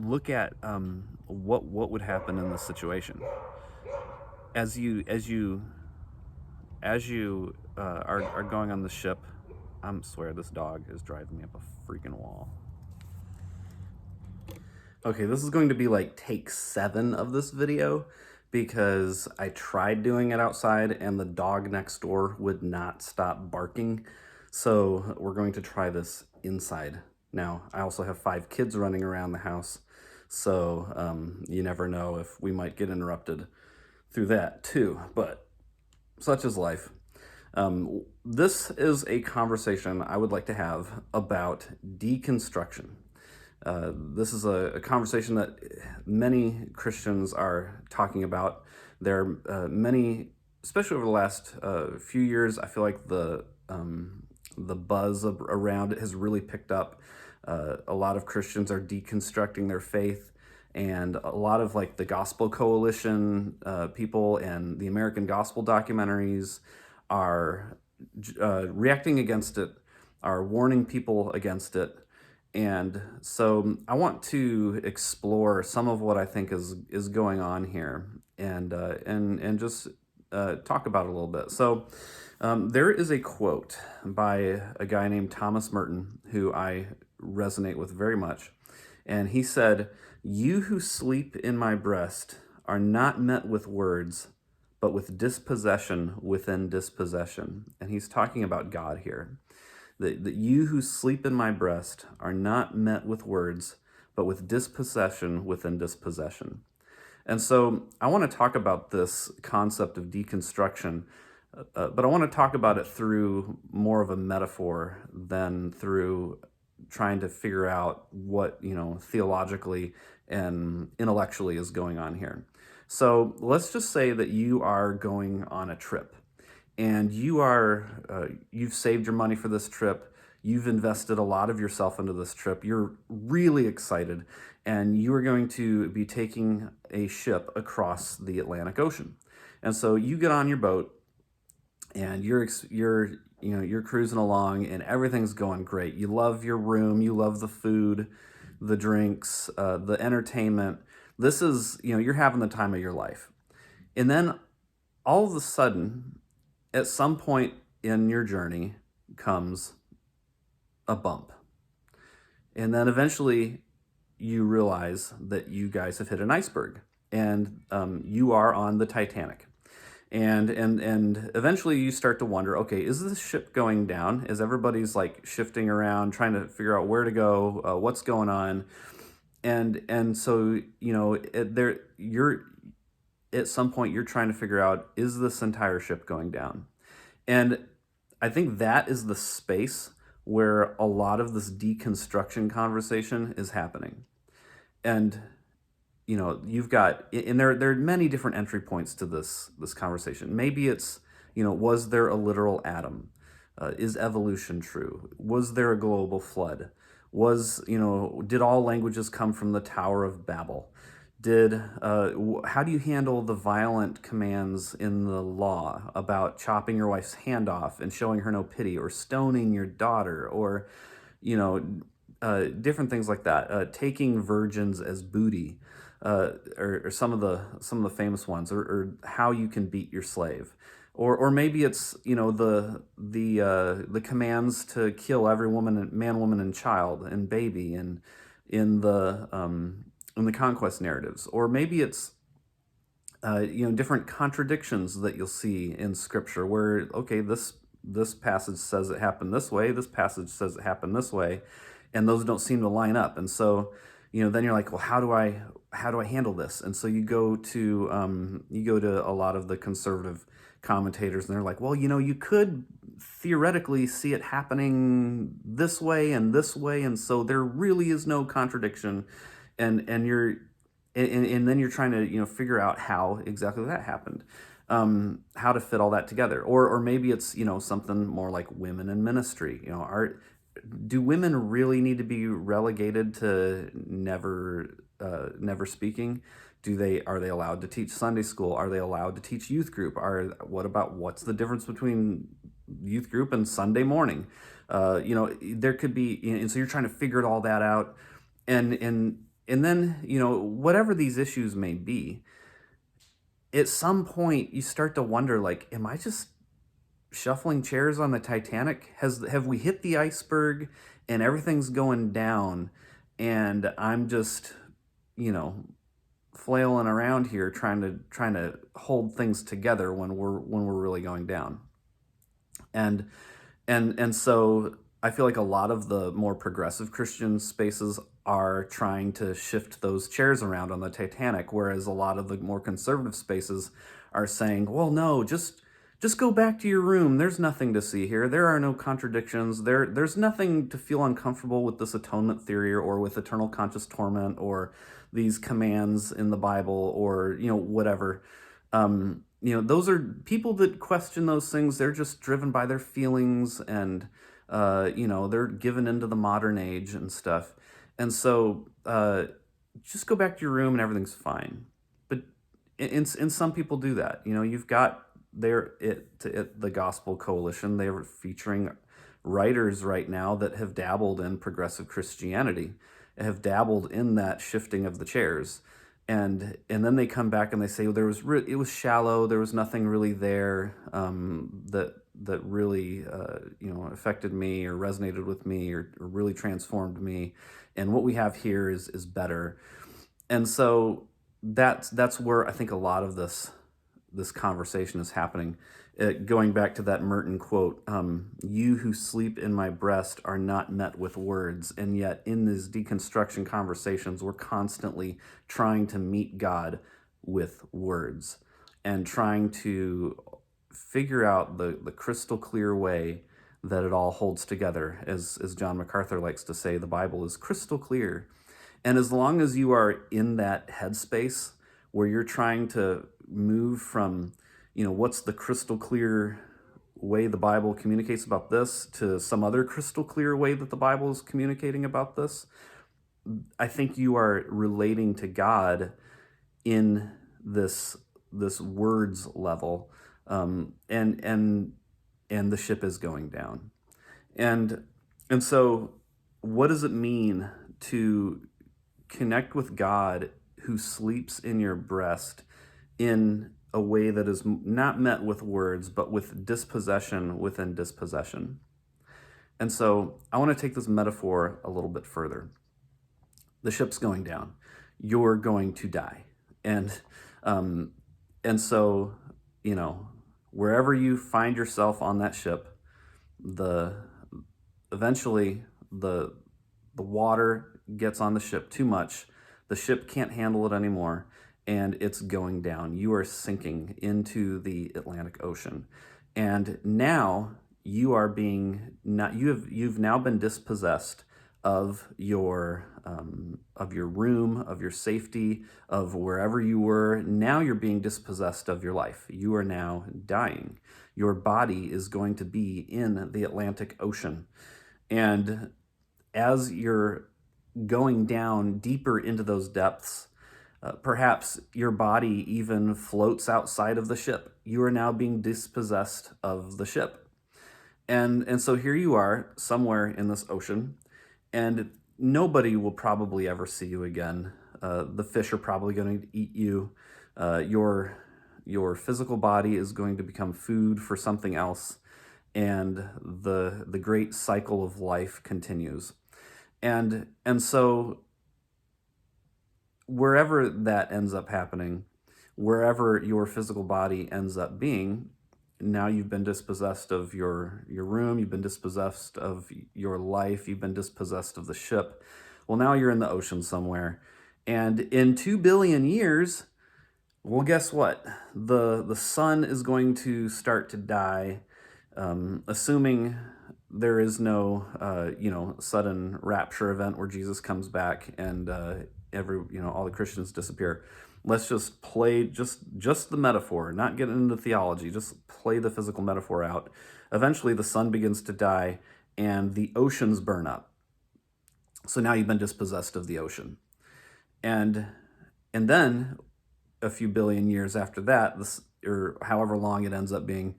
look at what would happen in this situation as you are going on the ship. I swear this dog is driving me up a freaking wall. Okay, this is going to be like take 7 of this video because I tried doing it outside and the dog next door would not stop barking. So we're going to try this inside. Now, I also have 5 kids running around the house, so you never know if we might get interrupted through that too, but such is life. This is a conversation I would like to have about deconstruction. This is a conversation that many Christians are talking about. There are many, especially over the last few years, I feel like the buzz around it has really picked up. A lot of Christians are deconstructing their faith, and a lot of like the Gospel Coalition people and the American Gospel documentaries are reacting against it, are warning people against it. And so I want to explore some of what I think is going on here, and just talk about it a little bit. So there is a quote by a guy named Thomas Merton who I resonate with very much, and he said, "You who sleep in my breast are not met with words, but with dispossession within dispossession." And he's talking about God here. That you who sleep in my breast are not met with words, but with dispossession within dispossession. And so I want to talk about this concept of deconstruction, but I want to talk about it through more of a metaphor than through trying to figure out what, theologically and intellectually is going on here. So let's just say that you are going on a trip and you've saved your money for this trip. You've invested a lot of yourself into this trip. You're really excited, and you are going to be taking a ship across the Atlantic Ocean. And so you get on your boat, and you're cruising along, and everything's going great. You love your room, you love the food, the drinks, the entertainment. This is, you're having the time of your life. And then all of a sudden, at some point in your journey comes a bump. And then eventually you realize that you guys have hit an iceberg, and you are on the Titanic. And eventually you start to wonder, okay, is this ship going down? Is everybody's like shifting around, trying to figure out where to go, what's going on? And so, you're at some point you're trying to figure out, is this entire ship going down? And I think that is the space where a lot of this deconstruction conversation is happening. And you've got, and there are many different entry points to this conversation. Maybe it's, was there a literal Adam? Is evolution true? Was there a global flood? Did all languages come from the Tower of Babel? How do you handle the violent commands in the law about chopping your wife's hand off and showing her no pity, or stoning your daughter, or, different things like that, taking virgins as booty, or some of the famous ones, or how you can beat your slave, or maybe it's the commands to kill every woman, man, woman, and child and baby, and in the conquest narratives, or maybe it's different contradictions that you'll see in scripture where, okay, this passage says it happened this way, this passage says it happened this way, and those don't seem to line up. And so then you're like, well, how do I handle this? And so you go to a lot of the conservative commentators, and they're like, well, you could theoretically see it happening this way, and so there really is no contradiction. And then you're trying to figure out how exactly that happened, how to fit all that together, or maybe it's something more like women in ministry. Do women really need to be relegated to never speaking? Are they allowed to teach Sunday school? Are they allowed to teach youth group? What's the difference between youth group and Sunday morning? There could be, and so you're trying to figure all that out, and and then, whatever these issues may be, at some point you start to wonder, like, am I just shuffling chairs on the Titanic? Have we hit the iceberg and everything's going down, and I'm just, you know, flailing around here trying to hold things together when we're really going down. And so I feel like a lot of the more progressive Christian spaces are trying to shift those chairs around on the Titanic, whereas a lot of the more conservative spaces are saying, "Well, no, just go back to your room. There's nothing to see here. There are no contradictions. There's nothing to feel uncomfortable with this atonement theory or with eternal conscious torment or these commands in the Bible or, whatever." Those are people that question those things. They're just driven by their feelings, and they're given into the modern age and stuff. And so just go back to your room and everything's fine. But in some people do that. You've got the Gospel Coalition. They're featuring writers right now that have dabbled in progressive Christianity, have dabbled in that shifting of the chairs. And then they come back and they say, well, it was shallow. There was nothing really there that really affected me or resonated with me or really transformed me. And what we have here is better. And so that's where I think a lot of this conversation is happening. Going back to that Merton quote, "You who sleep in my breast are not met with words." And yet in these deconstruction conversations, we're constantly trying to meet God with words and trying to figure out the crystal clear way that it all holds together. As John MacArthur likes to say, the Bible is crystal clear. And as long as you are in that headspace where you're trying to move from, what's the crystal clear way the Bible communicates about this to some other crystal clear way that the Bible is communicating about this, I think you are relating to God in this words level, and the ship is going down. And so what does it mean to connect with God who sleeps in your breast in a way that is not met with words, but with dispossession within dispossession? And so I want to take this metaphor a little bit further. The ship's going down. You're going to die. And so, wherever you find yourself on that ship, eventually the water gets on the ship too much. The ship can't handle it anymore, and it's going down. You are sinking into the Atlantic Ocean. And now you've now been dispossessed of your room, of your safety, of wherever you were. Now you're being dispossessed of your life. You are now dying. Your body is going to be in the Atlantic Ocean. And as you're going down deeper into those depths, perhaps your body even floats outside of the ship. You are now being dispossessed of the ship. And so here you are somewhere in this ocean, and nobody will probably ever see you again. The fish are probably going to eat you. Your physical body is going to become food for something else, and the great cycle of life continues. And so wherever that ends up happening, wherever your physical body ends up being, now you've been dispossessed of your room, you've been dispossessed of your life, you've been dispossessed of the ship. Well, now you're in the ocean somewhere. And in 2 billion years, well, guess what? The sun is going to start to die, assuming there is no sudden rapture event where Jesus comes back and all the Christians disappear. Let's just play just the metaphor, not get into theology, just play the physical metaphor out. Eventually the sun begins to die and the oceans burn up. So now you've been dispossessed of the ocean. And then a few billion years after that, or however long it ends up being,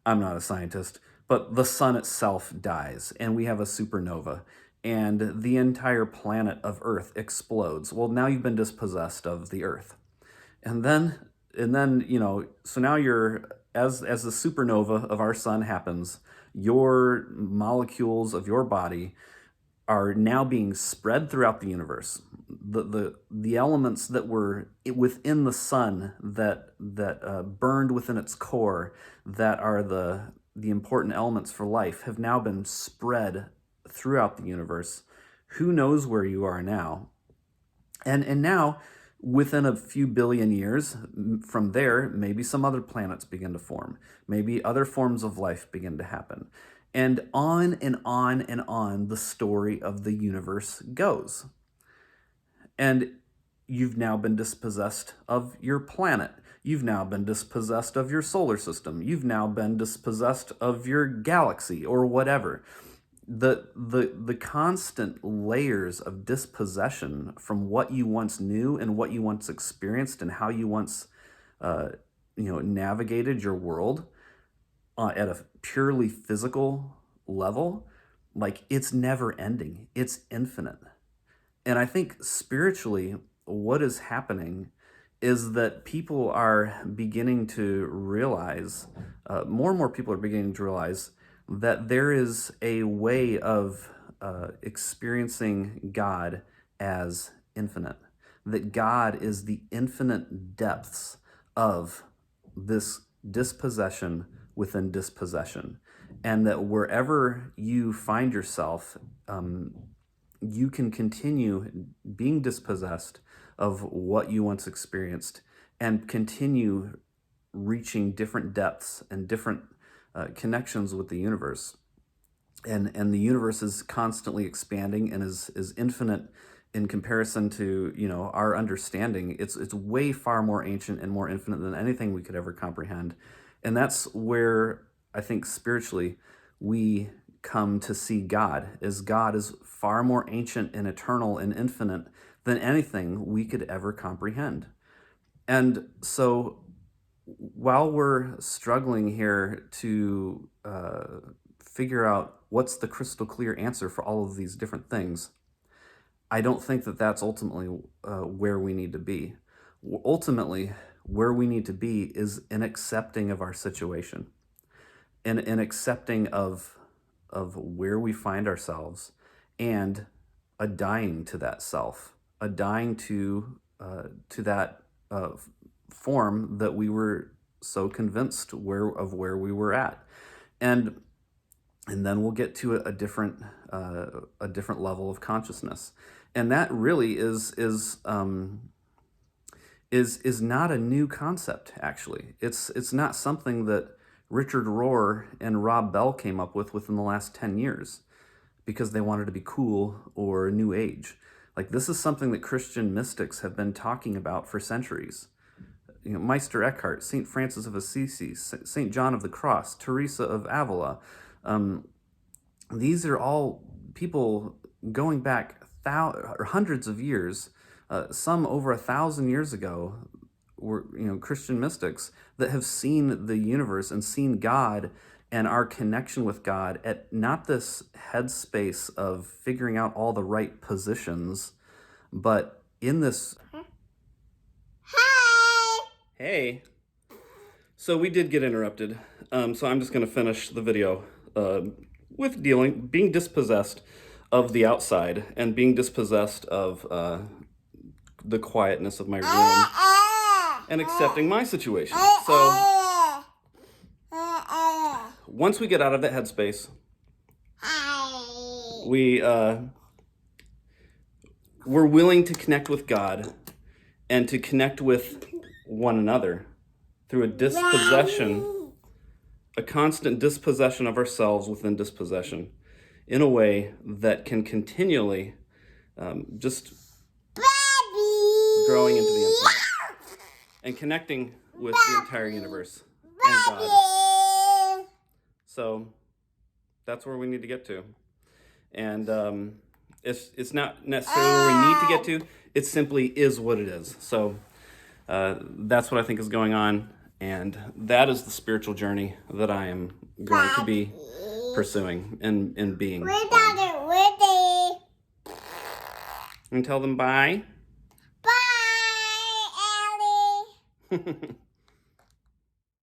I'm not a scientist, but the sun itself dies and we have a supernova. and the entire planet of Earth explodes. Well, now you've been dispossessed of the Earth. And then, so now you're, as the supernova of our sun happens, your molecules of your body are now being spread throughout the universe. The elements that were within the sun that burned within its core, that are the important elements for life, have now been spread throughout the universe. Who knows where you are now? And now, within a few billion years from there, maybe some other planets begin to form. Maybe other forms of life begin to happen. And on and on and on the story of the universe goes. And you've now been dispossessed of your planet. You've now been dispossessed of your solar system. You've now been dispossessed of your galaxy or whatever. The constant layers of dispossession from what you once knew and what you once experienced and how you once navigated your world at a purely physical level, like, it's never ending. It's infinite. And I think spiritually, what is happening is that people are beginning to realize, more and more people are beginning to realize, that there is a way of experiencing God as infinite. That God is the infinite depths of this dispossession within dispossession. And that wherever you find yourself, you can continue being dispossessed of what you once experienced and continue reaching different depths and different connections with the universe. And the universe is constantly expanding and is infinite in comparison to our understanding. It's way far more ancient and more infinite than anything we could ever comprehend. And that's where I think spiritually we come to see God, as God is far more ancient and eternal and infinite than anything we could ever comprehend. And so while we're struggling here to figure out what's the crystal clear answer for all of these different things, I don't think that that's ultimately where we need to be. Ultimately, where we need to be is an accepting of our situation, and an accepting of where we find ourselves, and a dying to that self, a dying to that form that we were so convinced of where we were at, and then we'll get to a different level of consciousness, and that really is not a new concept. Actually, it's not something that Richard Rohr and Rob Bell came up with within the last 10 years because they wanted to be cool or new age. Like, this is something that Christian mystics have been talking about for centuries. Meister Eckhart, St. Francis of Assisi, St. John of the Cross, Teresa of Avila. These are all people going back hundreds of years, some over 1,000 years ago, were Christian mystics that have seen the universe and seen God and our connection with God at not this headspace of figuring out all the right positions, but in this. Hey. So we did get interrupted. So I'm just going to finish the video with being dispossessed of the outside and being dispossessed of the quietness of my room and accepting my situation. So once we get out of that headspace, we're willing to connect with God and to connect with one another through a constant dispossession of ourselves within dispossession, in a way that can continually just growing into the infinite and connecting with the entire universe and God. So that's where we need to get to. And it's not necessarily where we need to get to, it simply is what it is. So that's what I think is going on, and that is the spiritual journey that I am going to be pursuing and being. And tell them bye. Bye, Ellie.